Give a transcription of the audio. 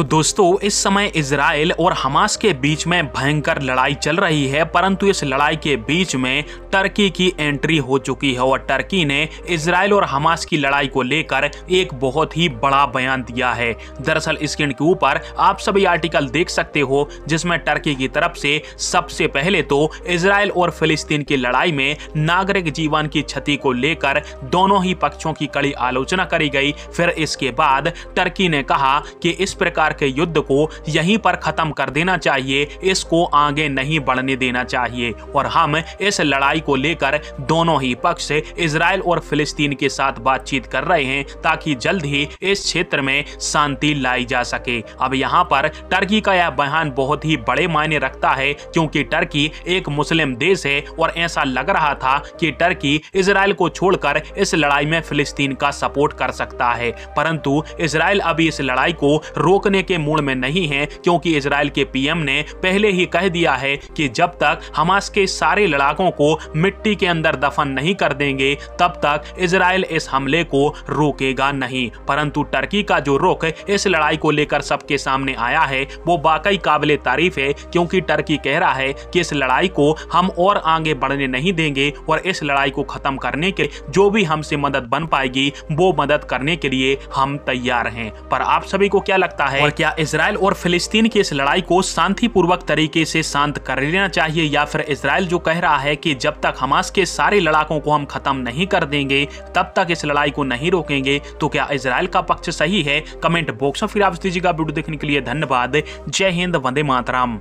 तो दोस्तों इस समय इजराइल और हमास के बीच में भयंकर लड़ाई चल रही है, परंतु इस लड़ाई के बीच में टर्की की एंट्री हो चुकी है और टर्की ने इजराइल और हमास की लड़ाई को लेकर एक बहुत ही बड़ा बयान दिया है। दरअसल स्क्रीन के ऊपर आप सभी आर्टिकल देख सकते हो जिसमें टर्की की तरफ से सबसे पहले तो इजराइल और फिलिस्तीन की लड़ाई में नागरिक जीवन की क्षति को लेकर दोनों ही पक्षों की कड़ी आलोचना करी गई। फिर इसके बाद टर्की ने कहा कि इस प्रकार के युद्ध को यहीं पर खत्म कर देना चाहिए, इसको आगे नहीं बढ़ने देना चाहिए और हम इस लड़ाई को लेकर दोनों ही पक्ष इजराइल और फिलिस्तीन के साथ बातचीत कर रहे हैं ताकि जल्द ही इस क्षेत्र में शांति लाई जा सके। अब यहाँ पर टर्की का यह बयान बहुत ही बड़े मायने रखता है क्योंकि टर्की एक मुस्लिम देश है और ऐसा लग रहा था कि टर्की इजराइल को छोड़कर इस लड़ाई में फिलिस्तीन का सपोर्ट कर सकता है, परंतु इजराइल अभी इस लड़ाई को रोकने के मूड में नहीं है क्योंकि इजराइल के पीएम ने पहले ही कह दिया है कि जब तक हमास के सारे लड़ाकों को मिट्टी के अंदर दफन नहीं कर देंगे तब तक इजराइल इस हमले को रोकेगा नहीं। परंतु टर्की का जो रुख इस लड़ाई को लेकर सबके सामने आया है वो वाकई काबिले तारीफ है क्योंकि टर्की कह रहा है कि इस लड़ाई को हम और आगे बढ़ने नहीं देंगे और इस लड़ाई को खत्म करने के जो भी हमसे मदद बन पाएगी वो मदद करने के लिए हम तैयार हैं। पर आप सभी को क्या लगता है और क्या इजराइल और फिलिस्तीन की इस लड़ाई को शांतिपूर्वक तरीके से शांत कर लेना चाहिए या फिर इजराइल जो कह रहा है कि जब तक हमास के सारे लड़ाकों को हम खत्म नहीं कर देंगे तब तक इस लड़ाई को नहीं रोकेंगे, तो क्या इजराइल का पक्ष सही है? कमेंट बॉक्स में फिर आप दीजिएगा। वीडियो देखने के लिए धन्यवाद। जय हिंद, वंदे मातरम।